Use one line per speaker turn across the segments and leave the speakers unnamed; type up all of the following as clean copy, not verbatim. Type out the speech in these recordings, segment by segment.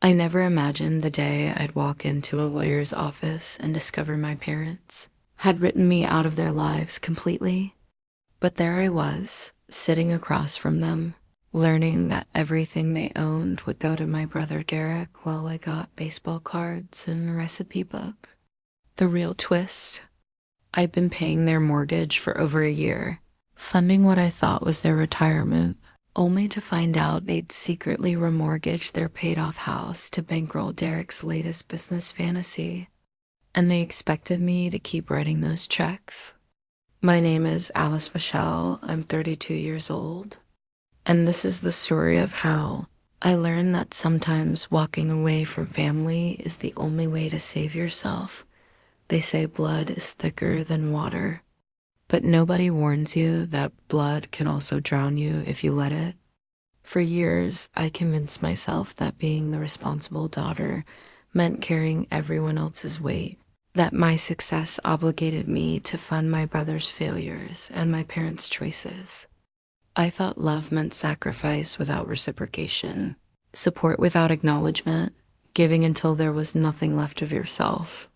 I never imagined the day I'd walk into a lawyer's office and discover my parents had written me out of their lives completely. But there I was, sitting across from them, learning that everything they owned would go to my brother Derek while I got baseball cards and a recipe book. The real twist: I'd been paying their mortgage for over a year, funding what I thought was their retirement, only to find out they'd secretly remortgaged their paid-off house to bankroll Derek's latest business fantasy. And they expected me to keep writing those checks. My name is Alice Michelle. I'm 32 years old. And this is the story of how I learned that sometimes walking away from family is the only way to save yourself. They say blood is thicker than water, but nobody warns you that blood can also drown you if you let it. For years, I convinced myself that being the responsible daughter meant carrying everyone else's weight, that my success obligated me to fund my brother's failures and my parents' choices. I thought love meant sacrifice without reciprocation, support without acknowledgement, giving until there was nothing left of yourself.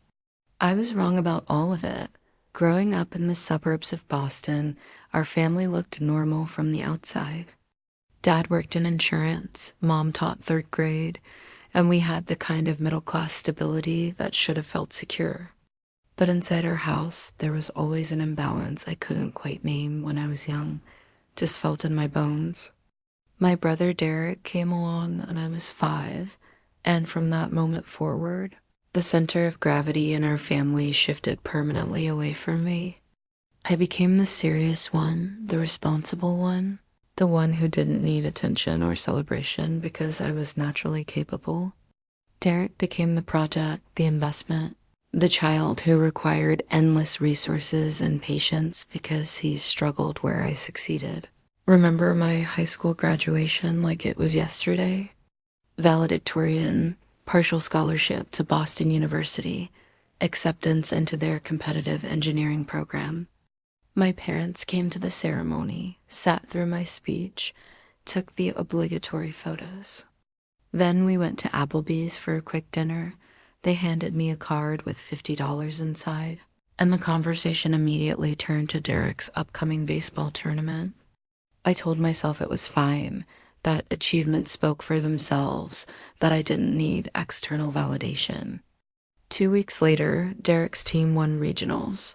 I was wrong about all of it. Growing up in the suburbs of Boston, our family looked normal from the outside. Dad worked in insurance, Mom taught third grade, and we had the kind of middle-class stability that should have felt secure. But inside our house, there was always an imbalance I couldn't quite name when I was young, just felt in my bones. My brother Derek came along when I was 5, and from that moment forward, the center of gravity in our family shifted permanently away from me. I became the serious one, the responsible one, the one who didn't need attention or celebration because I was naturally capable. Derek became the project, the investment, the child who required endless resources and patience because he struggled where I succeeded. Remember my high school graduation like it was yesterday? Valedictorian, partial scholarship to Boston University, acceptance into their competitive engineering program. My parents came to the ceremony, sat through my speech, took the obligatory photos. Then we went to Applebee's for a quick dinner. They handed me a card with $50 inside, and the conversation immediately turned to Derek's upcoming baseball tournament. I told myself it was fine, that achievements spoke for themselves, that I didn't need external validation. 2 weeks later, Derek's team won regionals,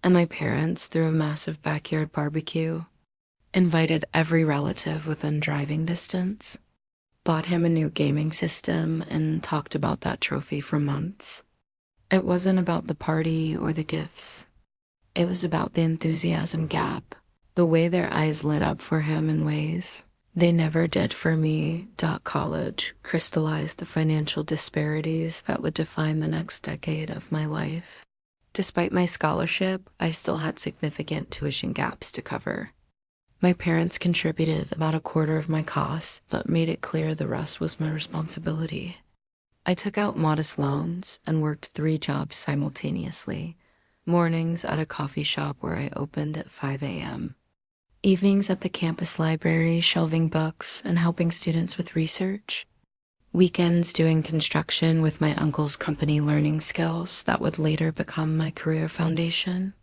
and my parents threw a massive backyard barbecue, invited every relative within driving distance, bought him a new gaming system, and talked about that trophy for months. It wasn't about the party or the gifts. It was about the enthusiasm gap, the way their eyes lit up for him in ways they never did for me. College crystallized the financial disparities that would define the next decade of my life. Despite my scholarship, I still had significant tuition gaps to cover. My parents contributed about a quarter of my costs, but made it clear the rest was my responsibility. I took out modest loans and worked 3 jobs simultaneously. Mornings at a coffee shop where I opened at 5 a.m. Evenings at the campus library shelving books and helping students with research. Weekends doing construction with my uncle's company, learning skills that would later become my career foundation.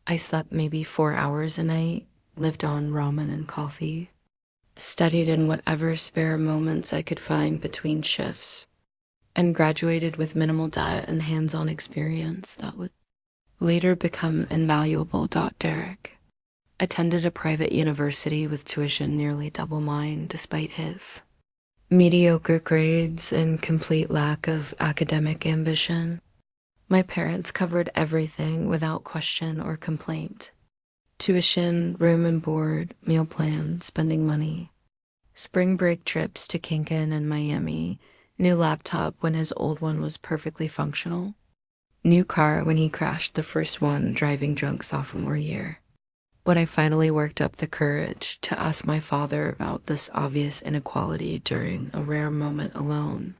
I slept maybe 4 hours a night, lived on ramen and coffee, studied in whatever spare moments I could find between shifts, and graduated with minimal debt and hands-on experience that would later become invaluable. Derek attended a private university with tuition nearly double mine despite his mediocre grades and complete lack of academic ambition. My parents covered everything without question or complaint. Tuition, room and board, meal plans, spending money. Spring break trips to Kingston and Miami. New laptop when his old one was perfectly functional. New car when he crashed the first one driving drunk sophomore year. When I finally worked up the courage to ask my father about this obvious inequality during a rare moment alone,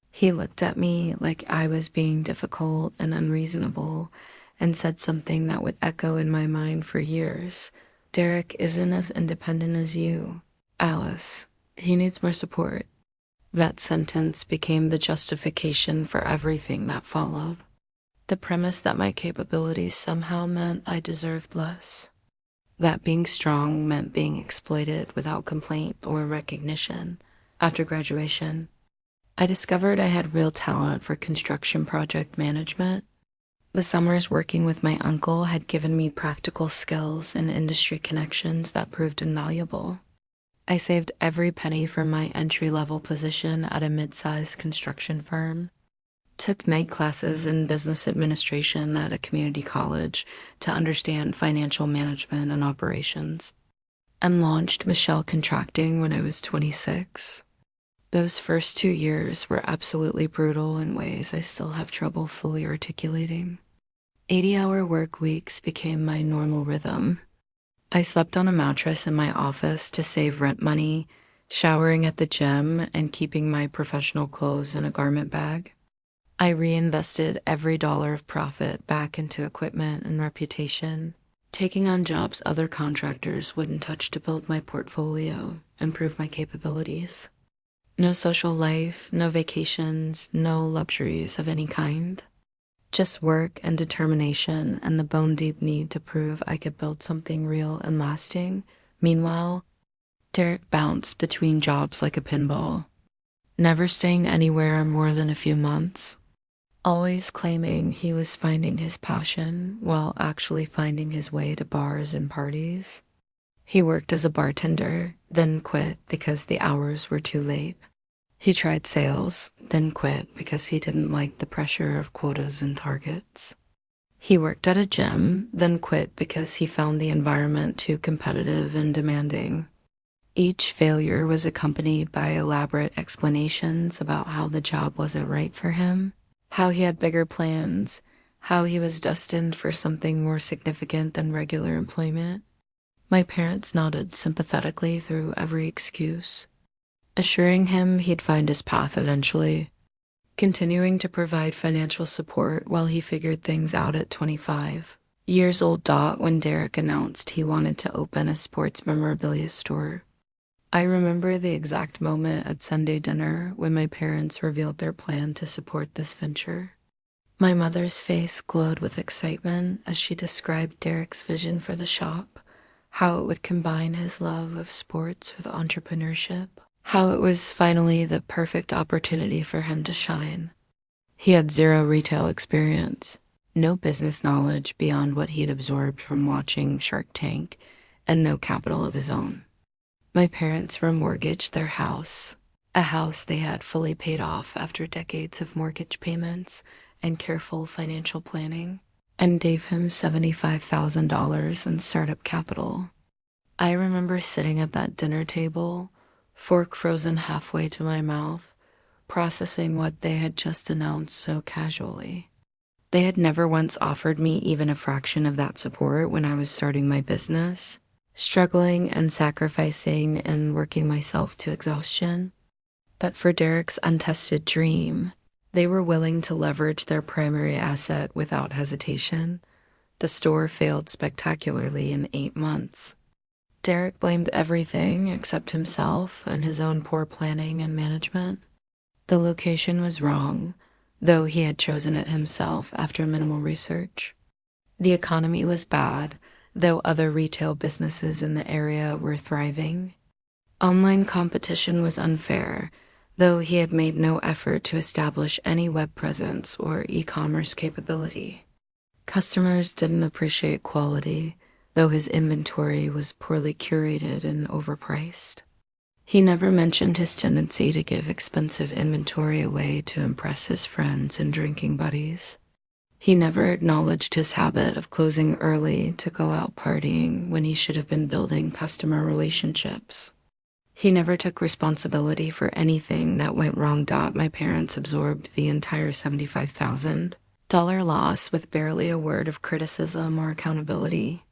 he looked at me like I was being difficult and unreasonable and said something that would echo in my mind for years. Derek isn't as independent as you, Alice. He needs more support. That sentence became the justification for everything that followed. The premise that my capabilities somehow meant I deserved less. That being strong meant being exploited without complaint or recognition. After graduation, I discovered I had real talent for construction project management. The summers working with my uncle had given me practical skills and industry connections that proved invaluable. I saved every penny from my entry-level position at a mid-sized construction firm, took night classes in business administration at a community college to understand financial management and operations, and launched Michelle Contracting when I was 26. Those first 2 years were absolutely brutal in ways I still have trouble fully articulating. 80-hour work weeks became my normal rhythm. I slept on a mattress in my office to save rent money, showering at the gym, and keeping my professional clothes in a garment bag. I reinvested every dollar of profit back into equipment and reputation, taking on jobs other contractors wouldn't touch to build my portfolio, improve my capabilities. No social life, no vacations, no luxuries of any kind. Just work and determination and the bone-deep need to prove I could build something real and lasting. Meanwhile, Derek bounced between jobs like a pinball, never staying anywhere more than a few months, always claiming he was finding his passion while actually finding his way to bars and parties. He worked as a bartender, then quit because the hours were too late. He tried sales, then quit because he didn't like the pressure of quotas and targets. He worked at a gym, then quit because he found the environment too competitive and demanding. Each failure was accompanied by elaborate explanations about how the job wasn't right for him, how he had bigger plans, how he was destined for something more significant than regular employment. My parents nodded sympathetically through every excuse, assuring him he'd find his path eventually, continuing to provide financial support while he figured things out at 25. Years old dot when Derek announced he wanted to open a sports memorabilia store. I remember the exact moment at Sunday dinner when my parents revealed their plan to support this venture. My mother's face glowed with excitement as she described Derek's vision for the shop, how it would combine his love of sports with entrepreneurship, how it was finally the perfect opportunity for him to shine. He had zero retail experience, no business knowledge beyond what he'd absorbed from watching Shark Tank, and no capital of his own. My parents remortgaged their house, a house they had fully paid off after decades of mortgage payments and careful financial planning, and gave him $75,000 in startup capital. I remember sitting at that dinner table, fork frozen halfway to my mouth, processing what they had just announced so casually. They had never once offered me even a fraction of that support when I was starting my business, struggling and sacrificing and working myself to exhaustion. But for Derek's untested dream, they were willing to leverage their primary asset without hesitation. The store failed spectacularly in 8 months. Derek blamed everything except himself and his own poor planning and management. The location was wrong, though he had chosen it himself after minimal research. The economy was bad, though other retail businesses in the area were thriving. Online competition was unfair, though he had made no effort to establish any web presence or e-commerce capability. Customers didn't appreciate quality, though his inventory was poorly curated and overpriced. He never mentioned his tendency to give expensive inventory away to impress his friends and drinking buddies. He never acknowledged his habit of closing early to go out partying when he should have been building customer relationships. He never took responsibility for anything that went wrong. My parents absorbed the entire $75,000 loss with barely a word of criticism or accountability.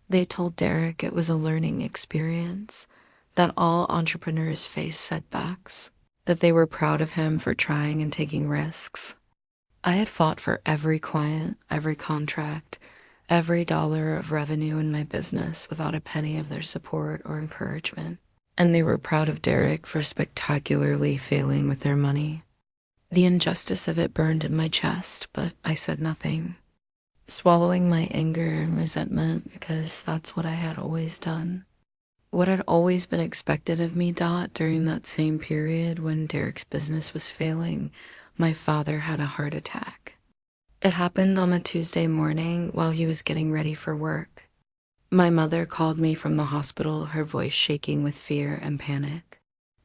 They told Derek it was a learning experience, that all entrepreneurs face setbacks, that they were proud of him for trying and taking risks. I had fought for every client, every contract, every dollar of revenue in my business without a penny of their support or encouragement. and they were proud of Derek for spectacularly failing with their money. The injustice of it burned in my chest, but I said nothing, swallowing my anger and resentment because that's what I had always done. What had always been expected of me, during that same period when Derek's business was failing, my father had a heart attack. It happened on a Tuesday morning while he was getting ready for work. My mother called me from the hospital, her voice shaking with fear and panic.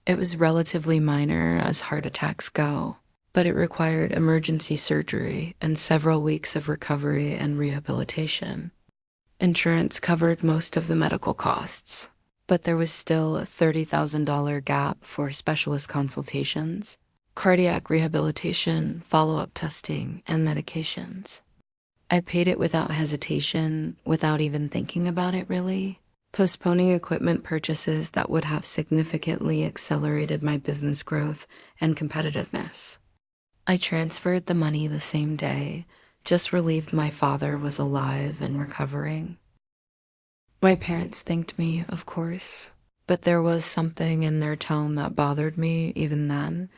It was relatively minor as heart attacks go, but it required emergency surgery and several weeks of recovery and rehabilitation. Insurance covered most of the medical costs, but there was still a $30,000 gap for specialist consultations, cardiac rehabilitation, follow-up testing, and medications. I paid it without hesitation, without even thinking about it really, postponing equipment purchases that would have significantly accelerated my business growth and competitiveness. I transferred the money the same day, just relieved my father was alive and recovering. My parents thanked me, of course, but there was something in their tone that bothered me even then,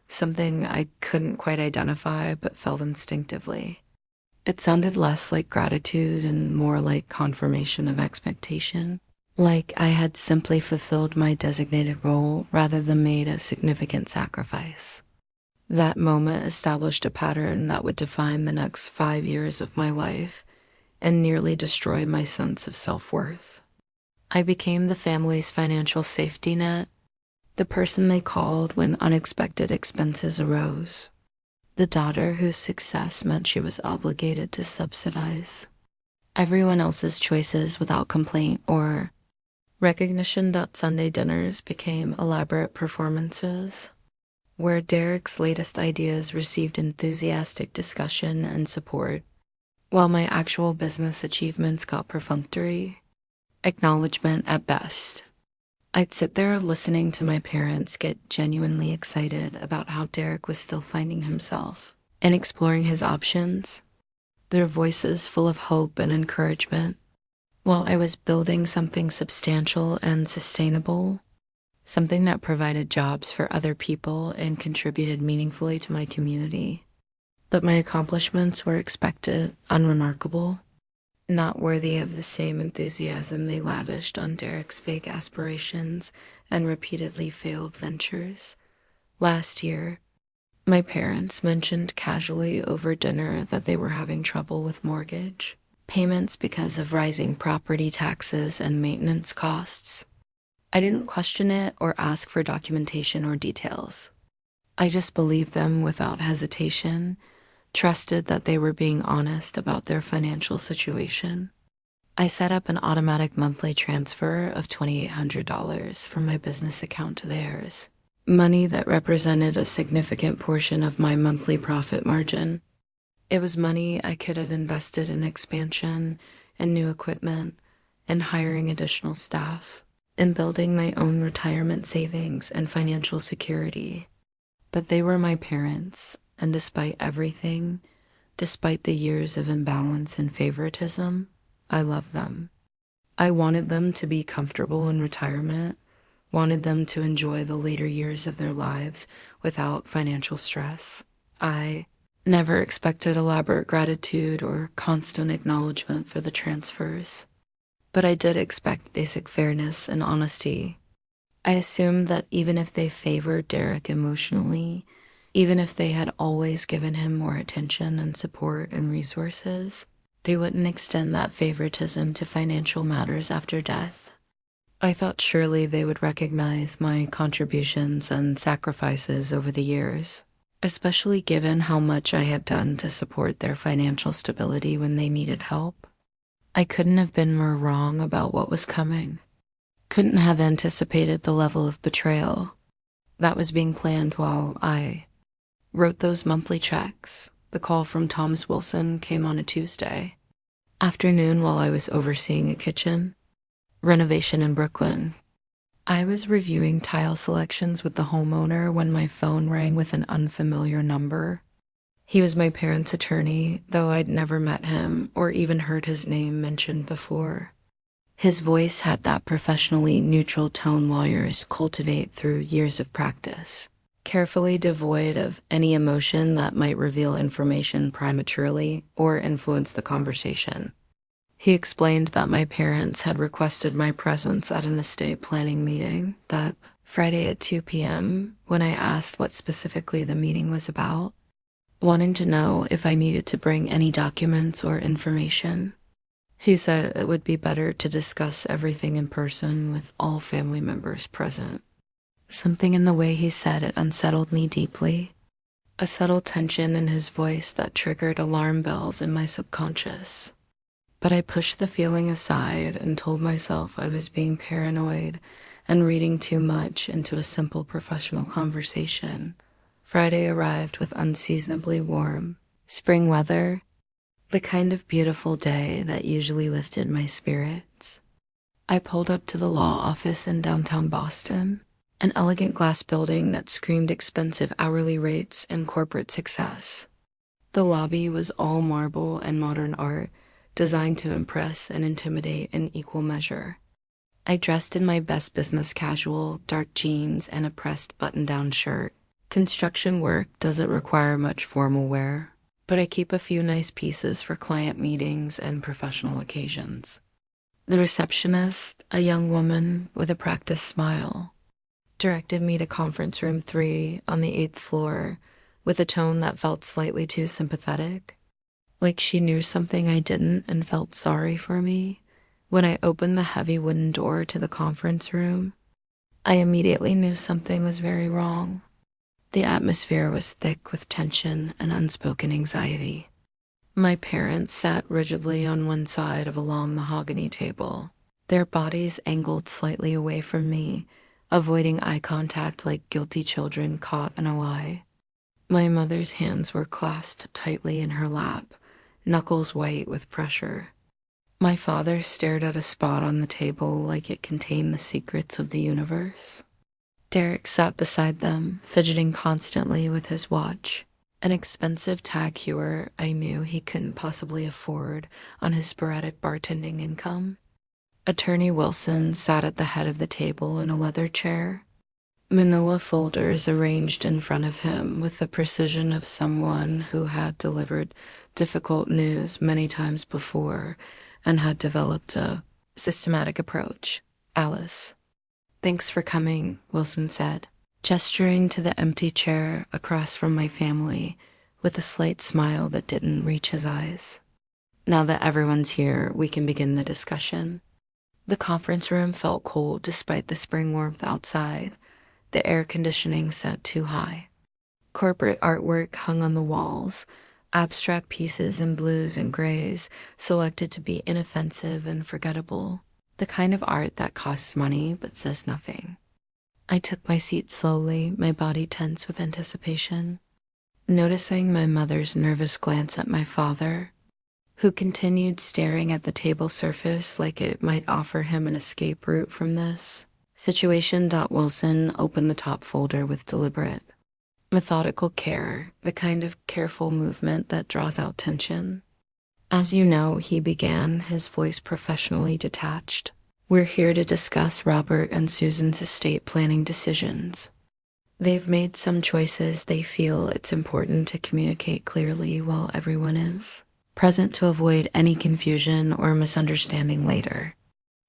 something I couldn't quite identify but felt instinctively. It sounded less like gratitude and more like confirmation of expectation, like I had simply fulfilled my designated role rather than made a significant sacrifice. That moment established a pattern that would define the next 5 years of my life and nearly destroy my sense of self-worth. I became the family's financial safety net, the person they called when unexpected expenses arose, the daughter whose success meant she was obligated to subsidize everyone else's choices without complaint or recognition. That Sunday dinners became elaborate performances, where Derek's latest ideas received enthusiastic discussion and support, while my actual business achievements got perfunctory acknowledgement at best. I'd sit there listening to my parents get genuinely excited about how Derek was still finding himself and exploring his options, their voices full of hope and encouragement, while I was building something substantial and sustainable, something that provided jobs for other people and contributed meaningfully to my community. But my accomplishments were expected, unremarkable, not worthy of the same enthusiasm they lavished on Derek's vague aspirations and repeatedly failed ventures. Last year, my parents mentioned casually over dinner that they were having trouble with mortgage payments because of rising property taxes and maintenance costs. I didn't question it or ask for documentation or details. I just believed them without hesitation, trusted that they were being honest about their financial situation. I set up an automatic monthly transfer of $2,800 from my business account to theirs, money that represented a significant portion of my monthly profit margin. It was money I could have invested in expansion and new equipment and hiring additional staff and building my own retirement savings and financial security. But they were my parents, and despite everything, despite the years of imbalance and favoritism, I loved them. I wanted them to be comfortable in retirement, wanted them to enjoy the later years of their lives without financial stress. I never expected elaborate gratitude or constant acknowledgement for the transfers, but I did expect basic fairness and honesty. I assumed that even if they favored Derek emotionally, even if they had always given him more attention and support and resources, they wouldn't extend that favoritism to financial matters after death. I thought surely they would recognize my contributions and sacrifices over the years, especially given how much I had done to support their financial stability when they needed help. I couldn't have been more wrong about what was coming. Couldn't have anticipated the level of betrayal that was being planned while I wrote those monthly checks. The call from Thomas Wilson came on a Tuesday afternoon while I was overseeing a kitchen renovation in Brooklyn. I was reviewing tile selections with the homeowner when my phone rang with an unfamiliar number. He was my parents' attorney, though I'd never met him or even heard his name mentioned before. His voice had that professionally neutral tone lawyers cultivate through years of practice, carefully devoid of any emotion that might reveal information prematurely or influence the conversation. He explained that my parents had requested my presence at an estate planning meeting that Friday at 2 p.m. when I asked what specifically the meeting was about, wanting to know if I needed to bring any documents or information. He said it would be better to discuss everything in person with all family members present. Something in the way he said it unsettled me deeply, a subtle tension in his voice that triggered alarm bells in my subconscious. But I pushed the feeling aside and told myself I was being paranoid and reading too much into a simple professional conversation. Friday arrived with unseasonably warm spring weather, the kind of beautiful day that usually lifted my spirits. I pulled up to the law office in downtown Boston, an elegant glass building that screamed expensive hourly rates and corporate success. The lobby was all marble and modern art, designed to impress and intimidate in equal measure. I dressed in my best business casual, dark jeans, and a pressed button-down shirt. Construction work doesn't require much formal wear, but I keep a few nice pieces for client meetings and professional occasions. The receptionist, a young woman with a practiced smile, directed me to conference room 3 on the 8th floor with a tone that felt slightly too sympathetic, like she knew something I didn't and felt sorry for me. When I opened the heavy wooden door to the conference room, I immediately knew something was very wrong. The atmosphere was thick with tension and unspoken anxiety. My parents sat rigidly on one side of a long mahogany table, their bodies angled slightly away from me, avoiding eye contact like guilty children caught in a lie. My mother's hands were clasped tightly in her lap, knuckles white with pressure. My father stared at a spot on the table like it contained the secrets of the universe. Derek sat beside them, fidgeting constantly with his watch, an expensive tag heuer I knew he couldn't possibly afford on his sporadic bartending income. Attorney Wilson sat at the head of the table in a leather chair, manila folders arranged in front of him with the precision of someone who had delivered difficult news many times before and had developed a systematic approach. Alice. "Thanks for coming," Wilson said, gesturing to the empty chair across from my family with a slight smile that didn't reach his eyes. "Now that everyone's here, we can begin the discussion." The conference room felt cold despite the spring warmth outside, the air conditioning set too high. Corporate artwork hung on the walls, abstract pieces in blues and grays, selected to be inoffensive and forgettable, the kind of art that costs money but says nothing. I took my seat slowly, my body tense with anticipation, noticing my mother's nervous glance at my father, who continued staring at the table surface like it might offer him an escape route from this situation. Wilson opened the top folder with deliberate, methodical care, the kind of careful movement that draws out tension. "As you know," he began, his voice professionally detached, "we're here to discuss Robert and Susan's estate planning decisions. They've made some choices they feel it's important to communicate clearly while everyone is present to avoid any confusion or misunderstanding later."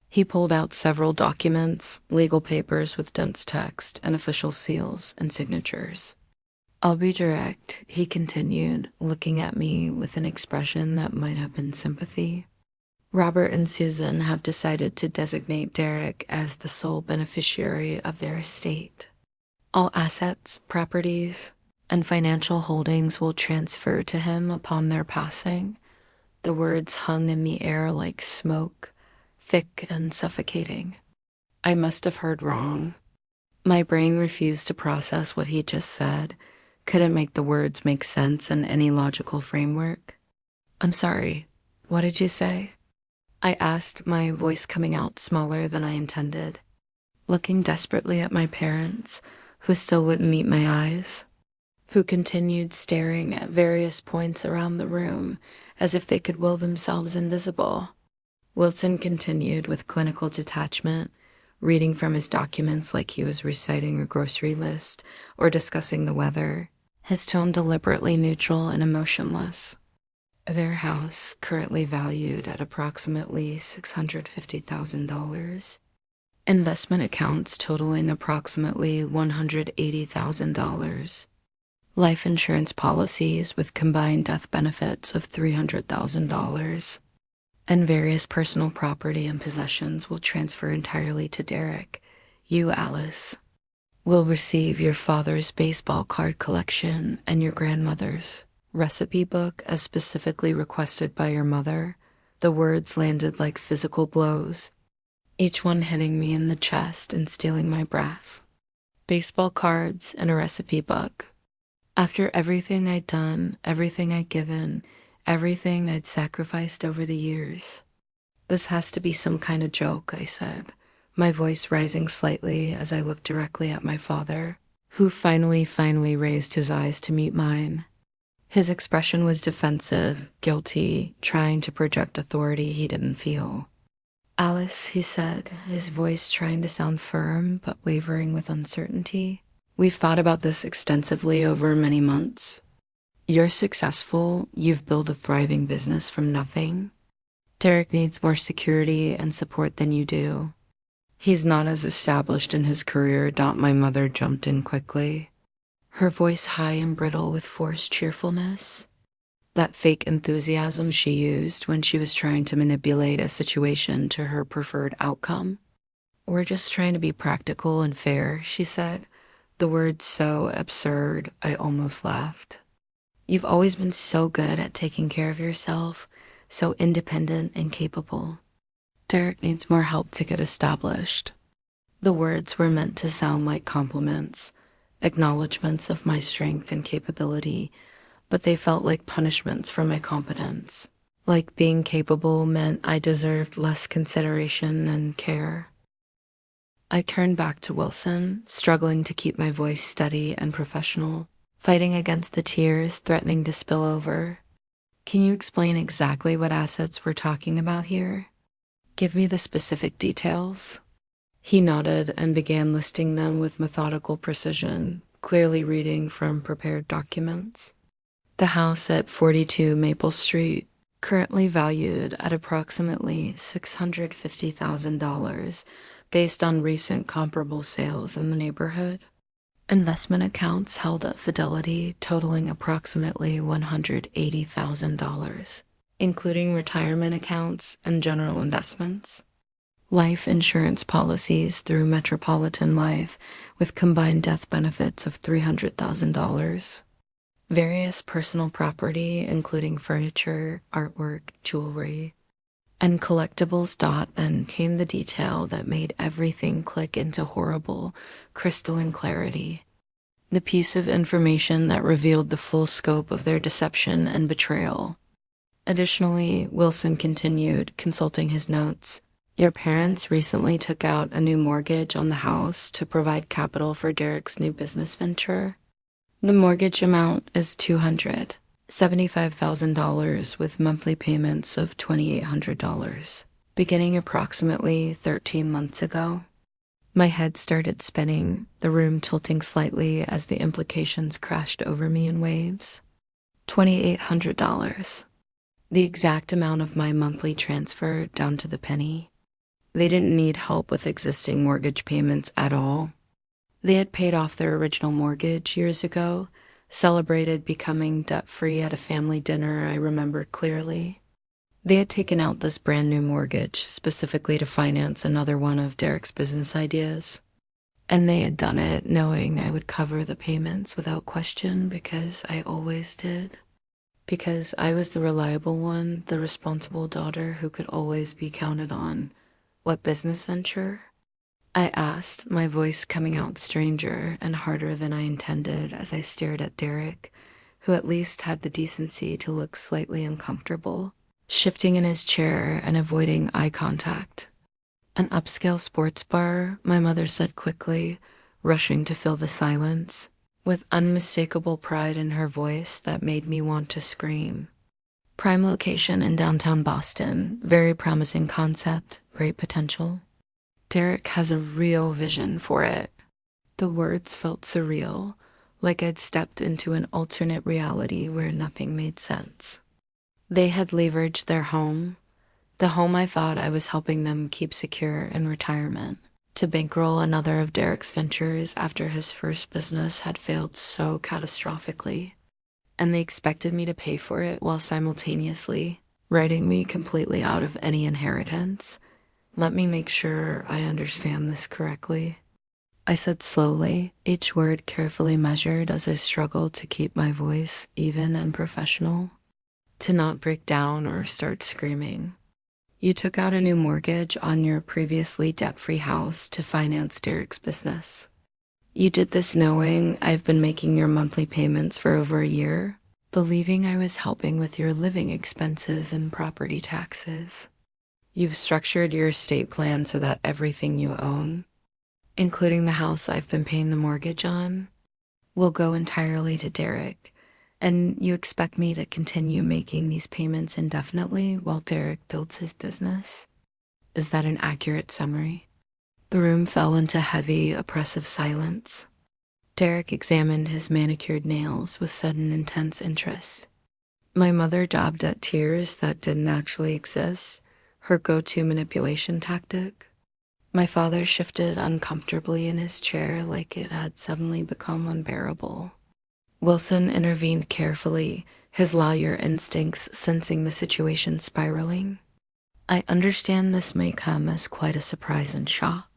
He pulled out several documents, legal papers with dense text, and official seals and signatures. "I'll be direct," he continued, looking at me with an expression that might have been sympathy. "Robert and Susan have decided to designate Derek as the sole beneficiary of their estate. All assets, properties, and financial holdings will transfer to him upon their passing." The words hung in the air like smoke, thick and suffocating. I must have heard wrong. My brain refused to process what he just said, couldn't make the words make sense in any logical framework. "I'm sorry, what did you say?" I asked, my voice coming out smaller than I intended, looking desperately at my parents, who still wouldn't meet my eyes, who continued staring at various points around the room as if they could will themselves invisible. Wilson continued with clinical detachment, reading from his documents like he was reciting a grocery list or discussing the weather, his tone deliberately neutral and emotionless. Their house, currently valued at approximately $650,000. Investment accounts totaling approximately $180,000. Life insurance policies with combined death benefits of $300,000. And various personal property and possessions will transfer entirely to Derek. You, Alice, will receive your father's baseball card collection and your grandmother's recipe book as specifically requested by your mother. The words landed like physical blows, each one hitting me in the chest and stealing my breath. Baseball cards and a recipe book. After everything I'd done, everything I'd given, everything I'd sacrificed over the years. This has to be some kind of joke, I said, my voice rising slightly as I looked directly at my father, who finally raised his eyes to meet mine. His expression was defensive, guilty, trying to project authority he didn't feel. Alice, he said, his voice trying to sound firm but wavering with uncertainty. We've thought about this extensively over many months. You're successful, you've built a thriving business from nothing. Derek needs more security and support than you do. He's not as established in his career. My mother jumped in quickly, her voice high and brittle with forced cheerfulness. That fake enthusiasm she used when she was trying to manipulate a situation to her preferred outcome. We're just trying to be practical and fair, she said, the words so absurd I almost laughed. You've always been so good at taking care of yourself, so independent and capable. Derek needs more help to get established. The words were meant to sound like compliments, acknowledgments of my strength and capability, but they felt like punishments for my competence. Like being capable meant I deserved less consideration and care. I turned back to Wilson, struggling to keep my voice steady and professional, fighting against the tears threatening to spill over. Can you explain exactly what assets we're talking about here? Give me the specific details. He nodded and began listing them with methodical precision, clearly reading from prepared documents. The house at 42 Maple Street, currently valued at approximately $650,000 based on recent comparable sales in the neighborhood. Investment accounts held at Fidelity totaling approximately $180,000, including retirement accounts and general investments. Life insurance policies through Metropolitan Life with combined death benefits of $300,000. Various personal property, including furniture, artwork, jewelry, and collectibles. Then came the detail that made everything click into horrible, crystalline clarity. The piece of information that revealed the full scope of their deception and betrayal. Additionally, Wilson continued, consulting his notes. Your parents recently took out a new mortgage on the house to provide capital for Derek's new business venture. The mortgage amount is $275,000 with monthly payments of $2,800, beginning approximately 13 months ago. My head started spinning, the room tilting slightly as the implications crashed over me in waves. $2,800. The exact amount of my monthly transfer down to the penny. They didn't need help with existing mortgage payments at all. They had paid off their original mortgage years ago, celebrated becoming debt-free at a family dinner I remember clearly. They had taken out this brand new mortgage specifically to finance another one of Derek's business ideas. And they had done it knowing I would cover the payments without question because I always did. Because I was the reliable one, the responsible daughter who could always be counted on. What business venture? I asked, my voice coming out stranger and harder than I intended as I stared at Derek, who at least had the decency to look slightly uncomfortable, shifting in his chair and avoiding eye contact. An upscale sports bar, my mother said quickly, rushing to fill the silence, with unmistakable pride in her voice that made me want to scream. Prime location in downtown Boston, very promising concept, great potential. Derek has a real vision for it. The words felt surreal, like I'd stepped into an alternate reality where nothing made sense. They had leveraged their home, the home I thought I was helping them keep secure in retirement, to bankroll another of Derek's ventures after his first business had failed so catastrophically. And they expected me to pay for it while simultaneously writing me completely out of any inheritance. Let me make sure I understand this correctly, I said slowly, each word carefully measured as I struggled to keep my voice even and professional, to not break down or start screaming. You took out a new mortgage on your previously debt-free house to finance Derek's business. You did this knowing I've been making your monthly payments for over a year, believing I was helping with your living expenses and property taxes. You've structured your estate plan so that everything you own, including the house I've been paying the mortgage on, will go entirely to Derek, and you expect me to continue making these payments indefinitely while Derek builds his business. Is that an accurate summary? The room fell into heavy, oppressive silence. Derek examined his manicured nails with sudden intense interest. My mother dabbed at tears that didn't actually exist, her go-to manipulation tactic. My father shifted uncomfortably in his chair like it had suddenly become unbearable. Wilson intervened carefully, his lawyer instincts sensing the situation spiraling. I understand this may come as quite a surprise and shock.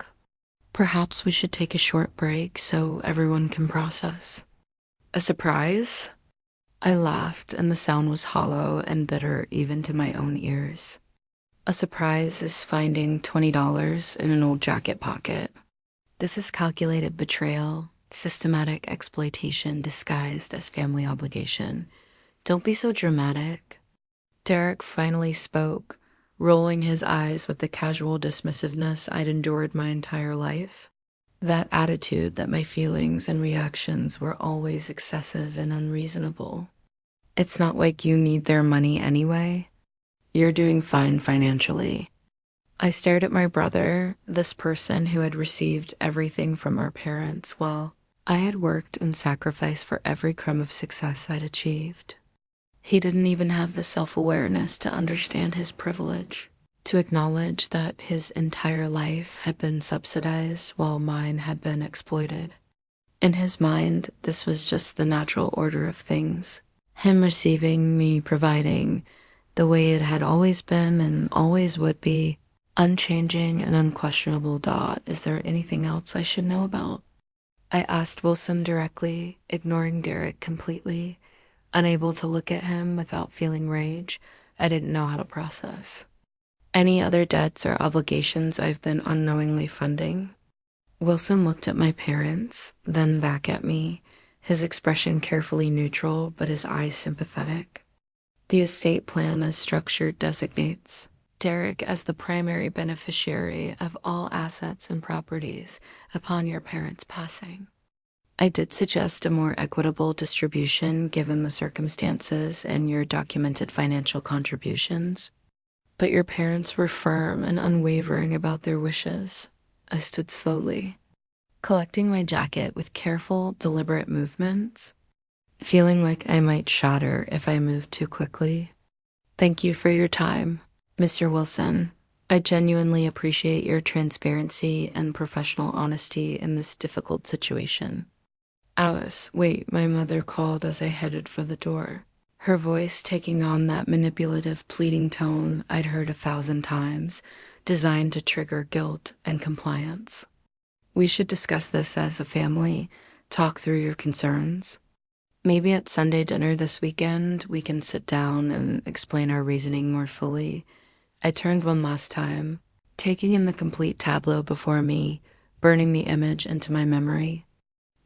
Perhaps we should take a short break so everyone can process. A surprise? I laughed, and the sound was hollow and bitter even to my own ears. A surprise is finding $20 in an old jacket pocket. This is calculated betrayal, systematic exploitation disguised as family obligation. Don't be so dramatic. Derek finally spoke, rolling his eyes with the casual dismissiveness I'd endured my entire life. That attitude that my feelings and reactions were always excessive and unreasonable. It's not like you need their money anyway. You're doing fine financially. I stared at my brother, this person who had received everything from our parents, while I had worked and sacrificed for every crumb of success I'd achieved. He didn't even have the self-awareness to understand his privilege, to acknowledge that his entire life had been subsidized while mine had been exploited. In his mind, this was just the natural order of things. Him receiving, me providing, the way it had always been and always would be, unchanging and unquestionable. Is there anything else I should know about? I asked Wilson directly, ignoring Derek completely. Unable to look at him without feeling rage, I didn't know how to process. Any other debts or obligations I've been unknowingly funding? Wilson looked at my parents, then back at me, his expression carefully neutral but his eyes sympathetic. The estate plan as structured designates Derek as the primary beneficiary of all assets and properties upon your parents' passing. I did suggest a more equitable distribution given the circumstances and your documented financial contributions, but your parents were firm and unwavering about their wishes. I stood slowly, collecting my jacket with careful, deliberate movements, feeling like I might shatter if I moved too quickly. Thank you for your time, Mr. Wilson. I genuinely appreciate your transparency and professional honesty in this difficult situation. Alice, wait, my mother called as I headed for the door, her voice taking on that manipulative, pleading tone I'd heard 1,000 times, designed to trigger guilt and compliance. We should discuss this as a family, talk through your concerns. Maybe at Sunday dinner this weekend, we can sit down and explain our reasoning more fully. I turned one last time, taking in the complete tableau before me, burning the image into my memory.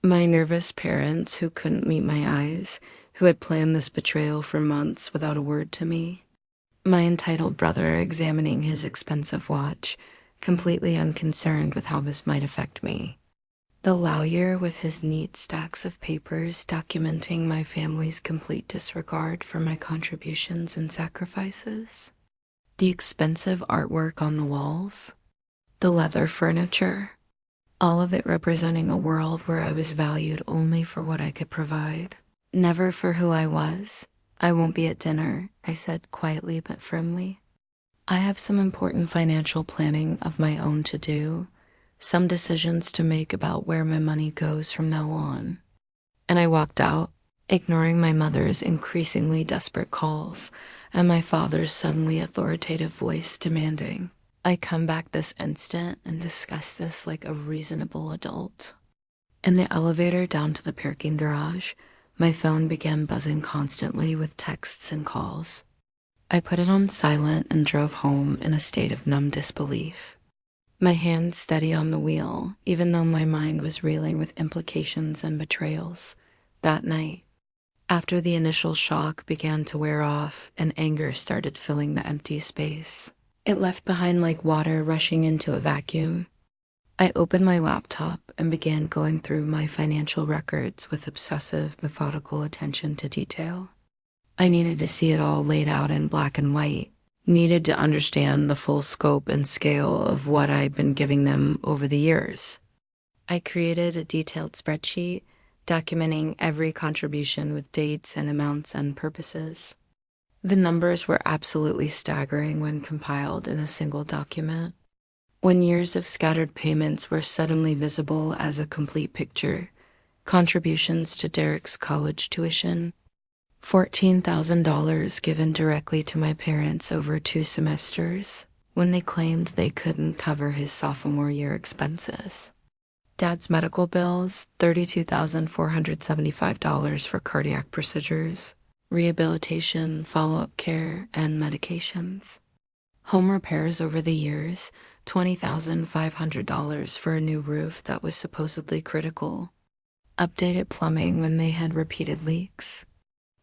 My nervous parents who couldn't meet my eyes, who had planned this betrayal for months without a word to me. My entitled brother examining his expensive watch, completely unconcerned with how this might affect me. The lawyer with his neat stacks of papers documenting my family's complete disregard for my contributions and sacrifices. The expensive artwork on the walls. The leather furniture. All of it representing a world where I was valued only for what I could provide, never for who I was. I won't be at dinner, I said quietly but firmly. I have some important financial planning of my own to do, some decisions to make about where my money goes from now on. And I walked out, ignoring my mother's increasingly desperate calls and my father's suddenly authoritative voice demanding I come back this instant and discuss this like a reasonable adult. In the elevator down to the parking garage, my phone began buzzing constantly with texts and calls. I put it on silent and drove home in a state of numb disbelief. My hands steady on the wheel, even though my mind was reeling with implications and betrayals. That night, after the initial shock began to wear off and anger started filling the empty space, it left behind like water rushing into a vacuum. I opened my laptop and began going through my financial records with obsessive, methodical attention to detail. I needed to see it all laid out in black and white, needed to understand the full scope and scale of what I'd been giving them over the years. I created a detailed spreadsheet documenting every contribution with dates and amounts and purposes. The numbers were absolutely staggering when compiled in a single document. When years of scattered payments were suddenly visible as a complete picture, contributions to Derek's college tuition, $14,000 given directly to my parents over 2 semesters when they claimed they couldn't cover his sophomore year expenses. Dad's medical bills, $32,475 for cardiac procedures, rehabilitation, follow-up care, and medications. Home repairs over the years, $20,500 for a new roof that was supposedly critical. Updated plumbing when they had repeated leaks.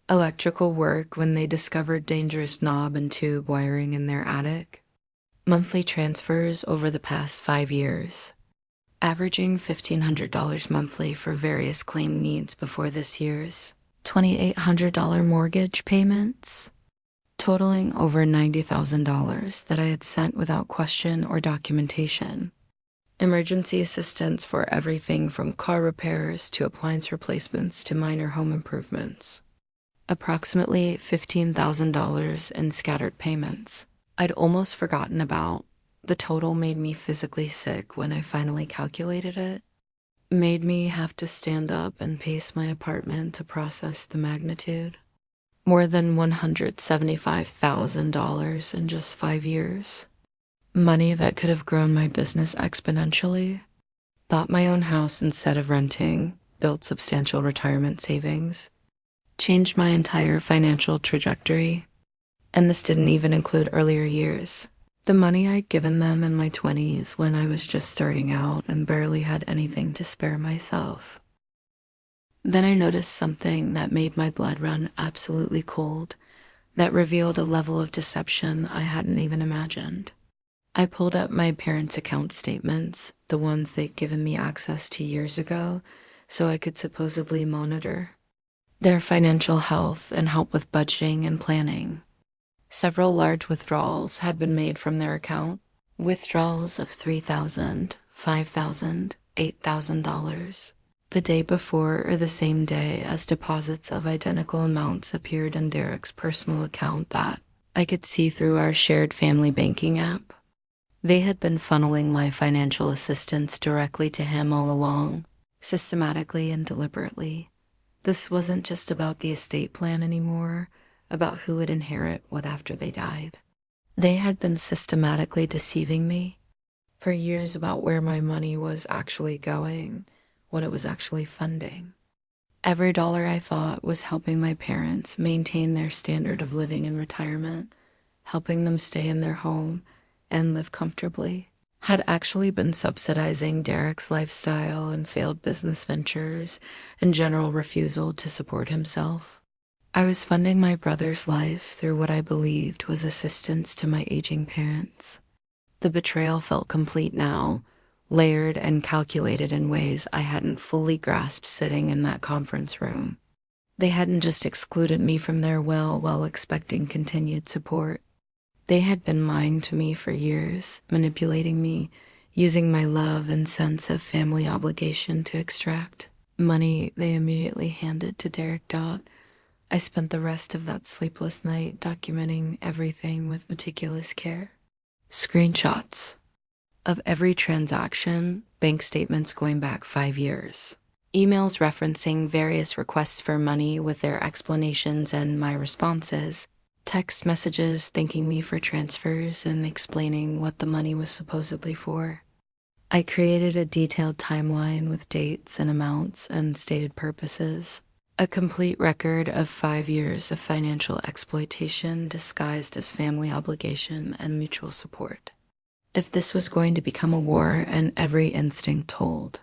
Electrical work when they discovered dangerous knob and tube wiring in their attic. Monthly transfers over the past 5 years. Averaging $1,500 monthly for various claim needs before this year's. $2,800 mortgage payments, totaling over $90,000 that I had sent without question or documentation. Emergency assistance for everything from car repairs to appliance replacements to minor home improvements. Approximately $15,000 in scattered payments I'd almost forgotten about. The total made me physically sick when I finally calculated it. Made me have to stand up and pace my apartment to process the magnitude. More than $175,000 in just 5 years. Money that could have grown my business exponentially. Bought my own house instead of renting, built substantial retirement savings. Changed my entire financial trajectory. And this didn't even include earlier years. The money I'd given them in my 20s when I was just starting out and barely had anything to spare myself. Then I noticed something that made my blood run absolutely cold, that revealed a level of deception I hadn't even imagined. I pulled up my parents' account statements, the ones they'd given me access to years ago, so I could supposedly monitor their financial health and help with budgeting and planning. Several large withdrawals had been made from their account. Withdrawals of $3,000, $5,000, $8,000. The day before or the same day as deposits of identical amounts appeared in Derek's personal account that I could see through our shared family banking app. They had been funneling my financial assistance directly to him all along, systematically and deliberately. This wasn't just about the estate plan anymore, about who would inherit what after they died. They had been systematically deceiving me for years about where my money was actually going, what it was actually funding. Every dollar I thought was helping my parents maintain their standard of living in retirement, helping them stay in their home and live comfortably, had actually been subsidizing Derek's lifestyle and failed business ventures and general refusal to support himself. I was funding my brother's life through what I believed was assistance to my aging parents. The betrayal felt complete now, layered and calculated in ways I hadn't fully grasped sitting in that conference room. They hadn't just excluded me from their will while expecting continued support. They had been lying to me for years, manipulating me, using my love and sense of family obligation to extract money they immediately handed to Derek Dot. I spent the rest of that sleepless night documenting everything with meticulous care. Screenshots of every transaction, bank statements going back 5 years, emails referencing various requests for money with their explanations and my responses, text messages thanking me for transfers and explaining what the money was supposedly for. I created a detailed timeline with dates and amounts and stated purposes, a complete record of 5 years of financial exploitation disguised as family obligation and mutual support. If this was going to become a war and every instinct told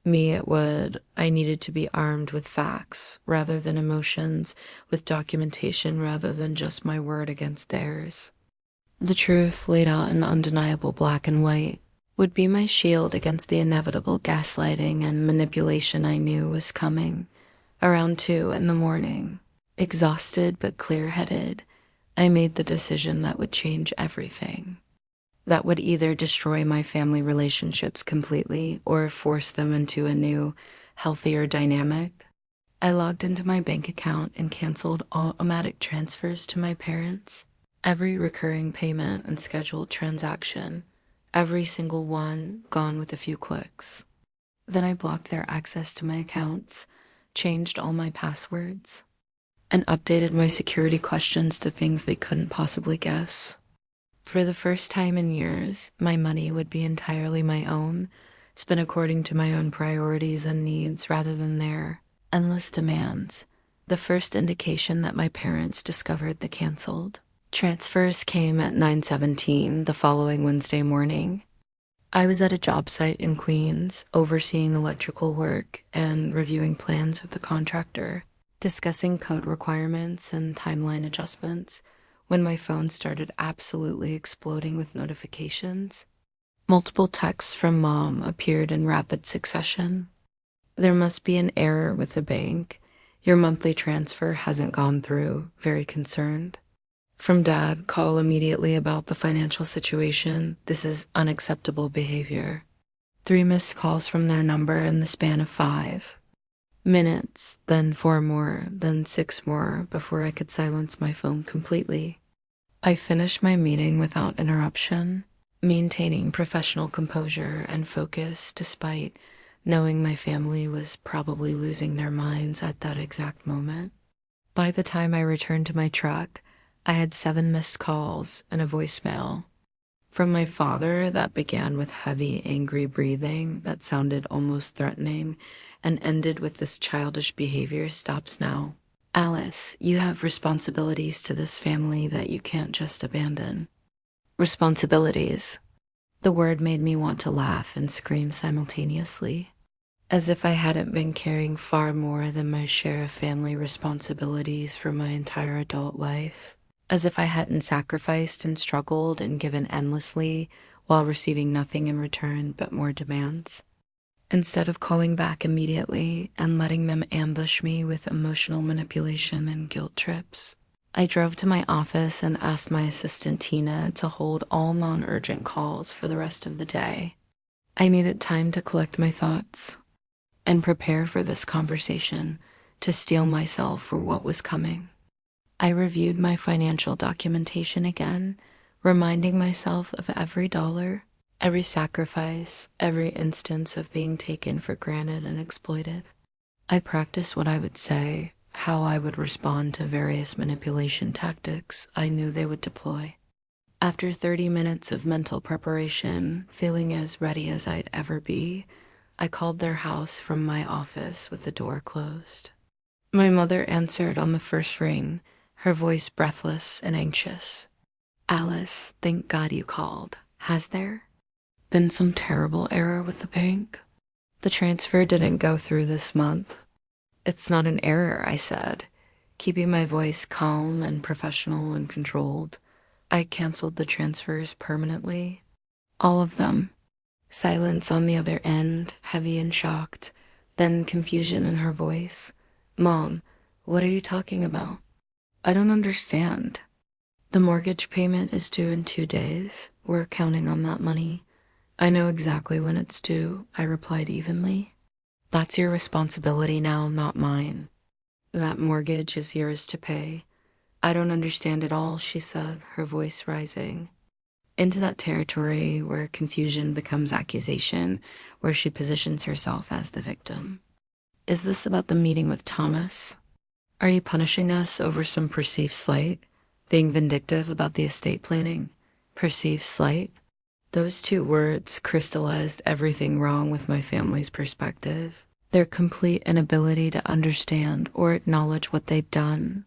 me it would, I needed to be armed with facts rather than emotions, with documentation rather than just my word against theirs. The truth laid out in undeniable black and white would be my shield against the inevitable gaslighting and manipulation I knew was coming. Around 2 in the morning, exhausted but clear-headed, I made the decision that would change everything. That would either destroy my family relationships completely or force them into a new, healthier dynamic. I logged into my bank account and canceled all automatic transfers to my parents. Every recurring payment and scheduled transaction, every single one gone with a few clicks. Then I blocked their access to my accounts, changed all my passwords, and updated my security questions to things they couldn't possibly guess. For the first time in years, my money would be entirely my own, spent according to my own priorities and needs rather than their endless demands. The first indication that my parents discovered the canceled transfers came at 9:17 the following Wednesday morning. I was at a job site in Queens, overseeing electrical work and reviewing plans with the contractor, discussing code requirements and timeline adjustments, when my phone started absolutely exploding with notifications. Multiple texts from Mom appeared in rapid succession. There must be an error with the bank. Your monthly transfer hasn't gone through. Very concerned. From Dad, call immediately about the financial situation. This is unacceptable behavior. 3 missed calls from their number in the span of 5 minutes, then 4 more, then 6 more before I could silence my phone completely. I finished my meeting without interruption, maintaining professional composure and focus despite knowing my family was probably losing their minds at that exact moment. By the time I returned to my truck, I had 7 missed calls and a voicemail. From my father that began with heavy, angry breathing that sounded almost threatening and ended with this childish behavior stops now. Alice, you have responsibilities to this family that you can't just abandon. Responsibilities. The word made me want to laugh and scream simultaneously, as if I hadn't been carrying far more than my share of family responsibilities for my entire adult life, as if I hadn't sacrificed and struggled and given endlessly while receiving nothing in return but more demands. Instead of calling back immediately and letting them ambush me with emotional manipulation and guilt trips, I drove to my office and asked my assistant Tina to hold all non-urgent calls for the rest of the day. I needed time to collect my thoughts and prepare for this conversation, to steel myself for what was coming. I reviewed my financial documentation again, reminding myself of every dollar, every sacrifice, every instance of being taken for granted and exploited. I practiced what I would say, how I would respond to various manipulation tactics I knew they would deploy. After 30 minutes of mental preparation, feeling as ready as I'd ever be, I called their house from my office with the door closed. My mother answered on the first ring, her voice breathless and anxious. "Alice, thank God you called. Has there been some terrible error with the bank? The transfer didn't go through this month." "It's not an error," I said, keeping my voice calm and professional and controlled. "I canceled the transfers permanently. All of them. Silence on the other end, heavy and shocked, then confusion in her voice. Mom, what are you talking about? I don't understand. The mortgage payment is due in 2 days. We're counting on that money. I know exactly when it's due, I replied evenly. That's your responsibility now, not mine. That mortgage is yours to pay. I don't understand it all, she said, her voice rising. Into that territory where confusion becomes accusation, where she positions herself as the victim. Is this about the meeting with Thomas? Are you punishing us over some perceived slight? Being vindictive about the estate planning? Perceived slight? Those two words crystallized everything wrong with my family's perspective. Their complete inability to understand or acknowledge what they'd done.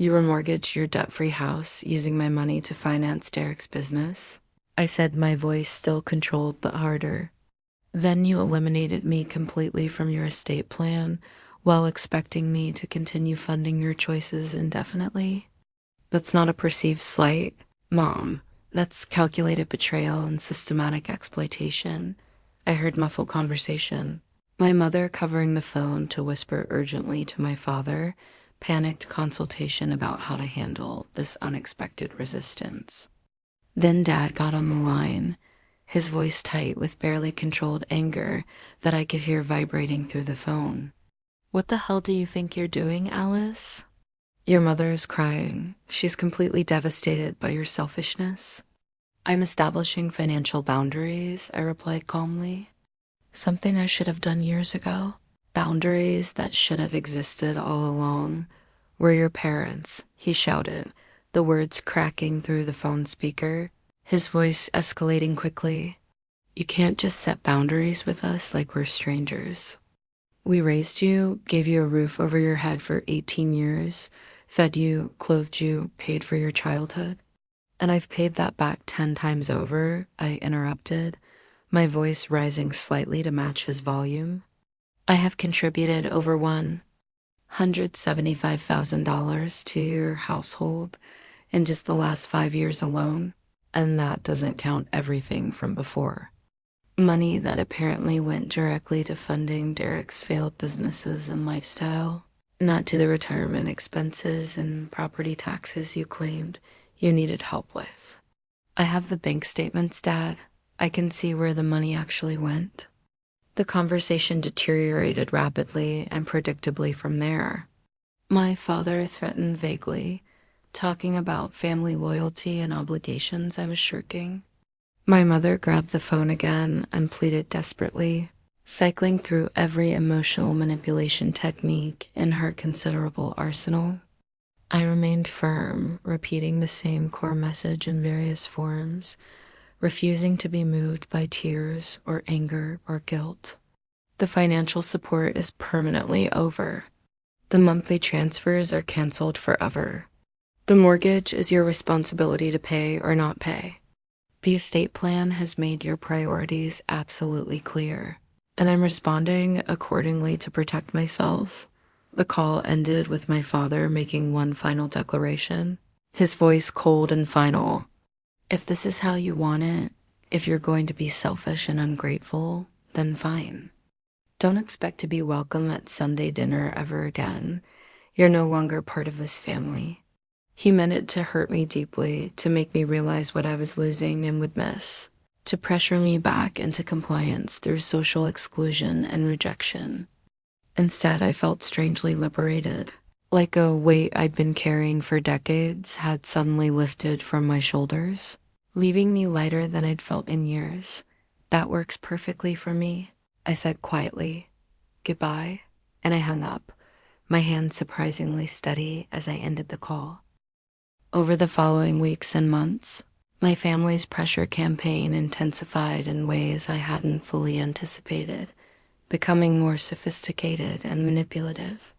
You remortgaged your debt-free house using my money to finance Derek's business. I said, my voice still controlled but harder. Then you eliminated me completely from your estate plan while expecting me to continue funding your choices indefinitely. That's not a perceived slight, Mom. That's calculated betrayal and systematic exploitation. I heard muffled conversation. My mother covering the phone to whisper urgently to my father, panicked consultation about how to handle this unexpected resistance. Then Dad got on the line, his voice tight with barely controlled anger that I could hear vibrating through the phone. What the hell do you think you're doing, Alice? Your mother is crying. She's completely devastated by your selfishness. I'm establishing financial boundaries, I replied calmly. Something I should have done years ago. Boundaries that should have existed all along. We're your parents, he shouted, the words cracking through the phone speaker, his voice escalating quickly. You can't just set boundaries with us like we're strangers. We raised you, gave you a roof over your head for 18 years, fed you, clothed you, paid for your childhood. And I've paid that back 10 times over, I interrupted, my voice rising slightly to match his volume. I have contributed over $175,000 to your household in just the last 5 years alone, and that doesn't count everything from before. Money that apparently went directly to funding Derek's failed businesses and lifestyle, not to the retirement expenses and property taxes you claimed you needed help with. I have the bank statements, Dad. I can see where the money actually went. The conversation deteriorated rapidly and predictably from there. My father threatened vaguely, talking about family loyalty and obligations I was shirking. My mother grabbed the phone again and pleaded desperately, cycling through every emotional manipulation technique in her considerable arsenal. I remained firm, repeating the same core message in various forms, refusing to be moved by tears or anger or guilt. The financial support is permanently over. The monthly transfers are canceled forever. The mortgage is your responsibility to pay or not pay. The estate plan has made your priorities absolutely clear, and I'm responding accordingly to protect myself. The call ended with my father making one final declaration, his voice cold and final. If this is how you want it, if you're going to be selfish and ungrateful, then fine. Don't expect to be welcome at Sunday dinner ever again. You're no longer part of this family. He meant it to hurt me deeply, to make me realize what I was losing and would miss, to pressure me back into compliance through social exclusion and rejection. Instead, I felt strangely liberated, like a weight I'd been carrying for decades had suddenly lifted from my shoulders, leaving me lighter than I'd felt in years. That works perfectly for me, I said quietly. Goodbye, and I hung up, my hand surprisingly steady as I ended the call. Over the following weeks and months, my family's pressure campaign intensified in ways I hadn't fully anticipated, becoming more sophisticated and manipulative.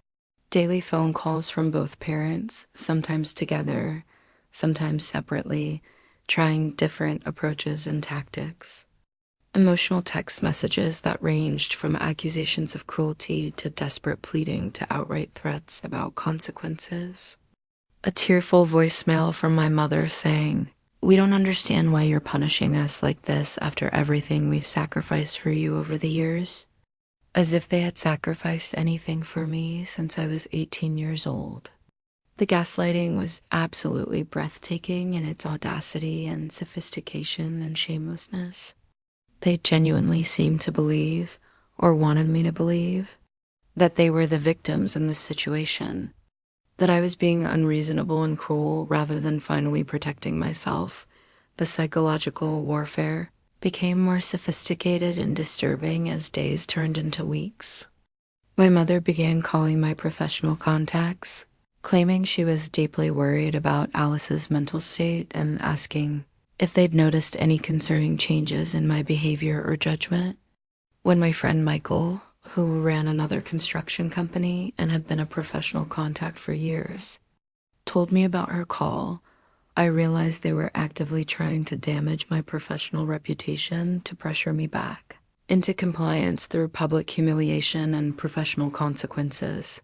Daily phone calls from both parents, sometimes together, sometimes separately, trying different approaches and tactics. Emotional text messages that ranged from accusations of cruelty to desperate pleading to outright threats about consequences. A tearful voicemail from my mother saying, We don't understand why you're punishing us like this after everything we've sacrificed for you over the years. As if they had sacrificed anything for me since I was 18 years old. The gaslighting was absolutely breathtaking in its audacity and sophistication and shamelessness. They genuinely seemed to believe, or wanted me to believe, that they were the victims in this situation, that I was being unreasonable and cruel rather than finally protecting myself. The psychological warfare became more sophisticated and disturbing as days turned into weeks. My mother began calling my professional contacts, claiming she was deeply worried about Alice's mental state and asking if they'd noticed any concerning changes in my behavior or judgment. When my friend Michael, who ran another construction company and had been a professional contact for years, told me about her call, I realized they were actively trying to damage my professional reputation to pressure me back into compliance through public humiliation and professional consequences.